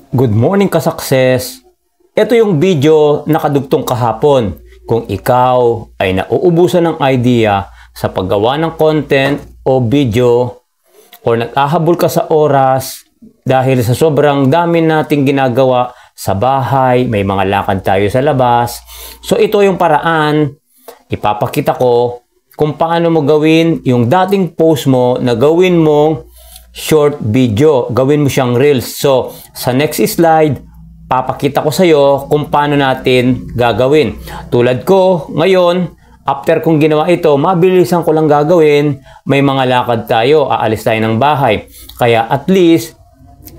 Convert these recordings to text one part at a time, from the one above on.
Good morning ka-success! Ito yung video na kadugtong kahapon. Kung ikaw ay nauubusan ng idea sa paggawa ng content o video o nag-ahabol ka sa oras dahil sa sobrang dami nating ginagawa sa bahay, may mga lakad tayo sa labas. So ito yung paraan, ipapakita ko kung paano mo gawin yung dating post mo na gawin mong short video, gawin mo siyang reels. So, sa next slide, papakita ko sa iyo kung paano natin gagawin. Tulad ko, ngayon, after kong ginawa ito, mabilisan ko lang gagawin. May mga lakad tayo, aalis tayo ng bahay. Kaya at least,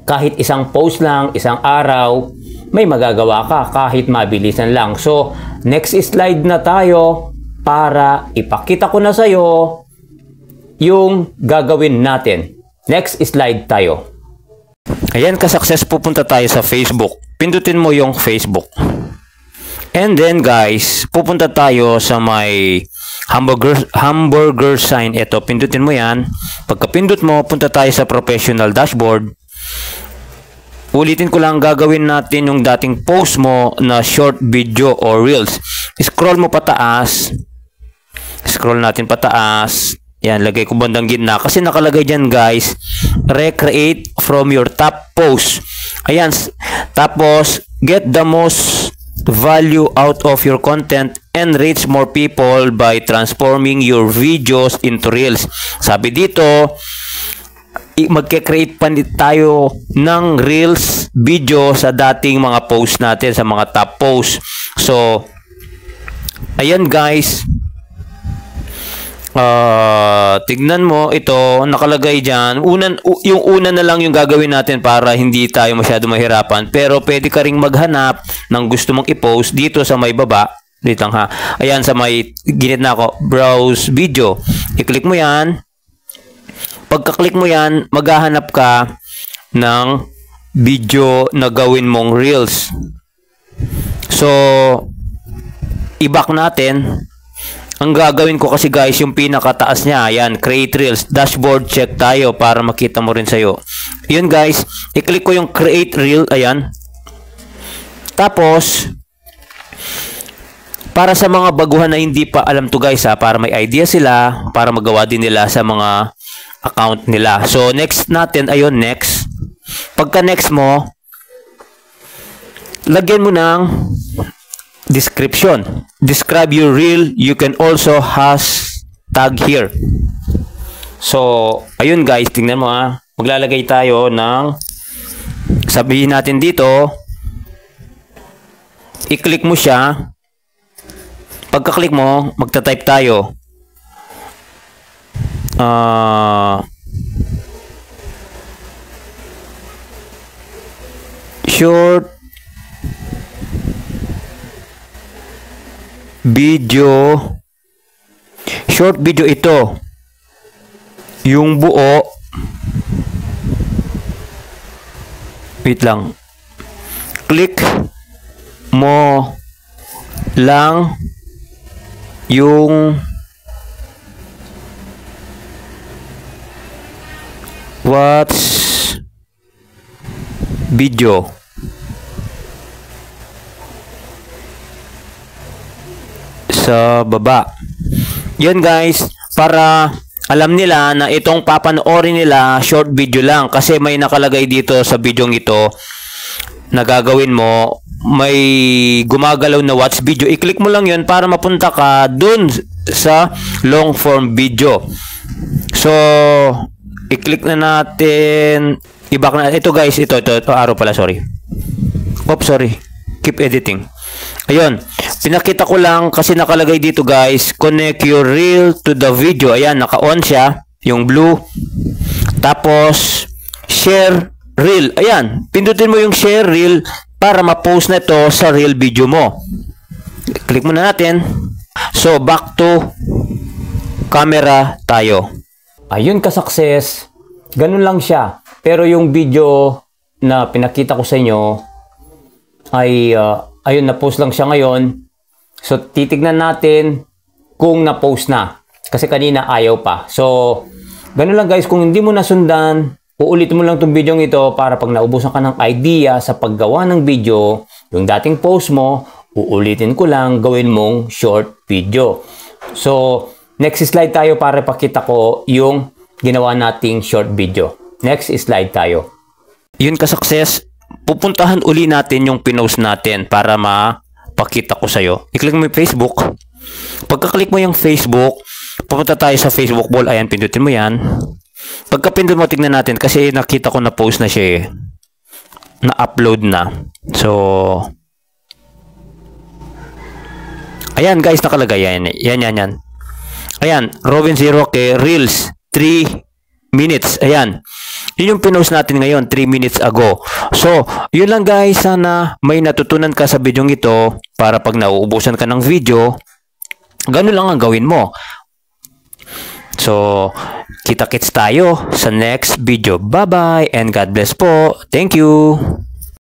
kahit isang post lang, isang araw, may magagawa ka kahit mabilisan lang. So, next slide na tayo para ipakita ko na sa iyo yung gagawin natin. Next slide tayo. Ayan ka-success, pupunta tayo sa Facebook. Pindutin mo yung Facebook. And then guys, pupunta tayo sa may hamburger sign. Ito, pindutin mo yan. Pagka-pindut mo, punta tayo sa professional dashboard. Ulitin ko lang, gagawin natin yung dating post mo na short video or reels. Scroll mo pataas. Scroll natin pataas. Yan, lagay ko bandang gitna. Kasi nakalagay dyan guys, recreate from your top post. Ayan. Tapos, get the most value out of your content and reach more people by transforming your videos into reels. Sabi dito, magke-create pa tayo ng reels video sa dating mga post natin, sa mga top post. So, ayan guys. Tignan mo ito, nakalagay dyan. Yung una na lang yung gagawin natin para hindi tayo masyado mahirapan. Pero pwede ka ring maghanap ng gusto mong i-post dito sa may baba. Dito lang ha. Ayan, sa may ginit na ako, browse video. I-click mo yan. Pagka-click mo yan, maghahanap ka ng video na gawin mong reels. So, i-back natin. Ang gagawin ko kasi guys, yung pinakataas niya, ayan, create reels, dashboard, check tayo para makita mo rin sa'yo. Yun guys, i-click ko yung create reel, ayan. Tapos, para sa mga baguhan na hindi pa alam to guys ha, para may idea sila, para magawa din nila sa mga account nila. So, next natin, ayun, next. Pagka next mo, lagyan mo ng description. Describe your reel. You can also hashtag here. So, ayun guys, tingnan mo ha. Maglalagay tayo ng, sabihin natin dito, i-click mo siya. Pagka-click mo, magta-type tayo. Short video ito, yung buo, wait lang, click mo lang yung watch video. Sa baba. Yun guys, para alam nila na itong papanoorin nila short video lang, kasi may nakalagay dito sa video ito na gagawin mo, may gumagalaw na watch video. I-click mo lang yun para mapunta ka dun sa long form video. So, i-click na natin, i-back na ito guys, ito arrow pala, sorry. Oops, sorry. Keep editing. Ayun, pinakita ko lang kasi nakalagay dito guys, connect your reel to the video. Ayan, naka-on siya, yung blue. Tapos, share reel. Ayan, pindutin mo yung share reel para ma-post na ito sa reel video mo. Click muna natin. So, back to camera tayo. Ayun ka-success. Ganun lang siya. Pero yung video na pinakita ko sa inyo ay ayun, na-post lang siya ngayon. So, titignan natin kung na-post na. Kasi kanina ayaw pa. So, ganun lang guys. Kung hindi mo nasundan uulitin mo lang itong video ito para pag naubusan ka ng idea sa paggawa ng video, yung dating post mo, uulitin ko lang, gawin mong short video. So, next slide tayo para pakita ko yung ginawa nating short video. Next slide tayo. Yun ka-success, pupuntahan uli natin yung pinost natin para mapakita ko sa'yo. I-click mo yung Facebook. Pagka-click mo yung Facebook, pupunta tayo sa Facebook wall. Ayan, pindutin mo yan. Pagka-pindot mo, tignan natin kasi nakita ko na post na siya eh. Na-upload na. So, ayan guys, nakalagay yan. Yan. Ayan, Robin Zero kay Reels 3 minutes. Ayan. Yun yung pinost natin ngayon 3 minutes ago. So, yun lang guys. Sana may natutunan ka sa video ito para pag nauubusan ka ng video, ganun lang ang gawin mo. So, kita-kits tayo sa next video. Bye-bye and God bless po. Thank you.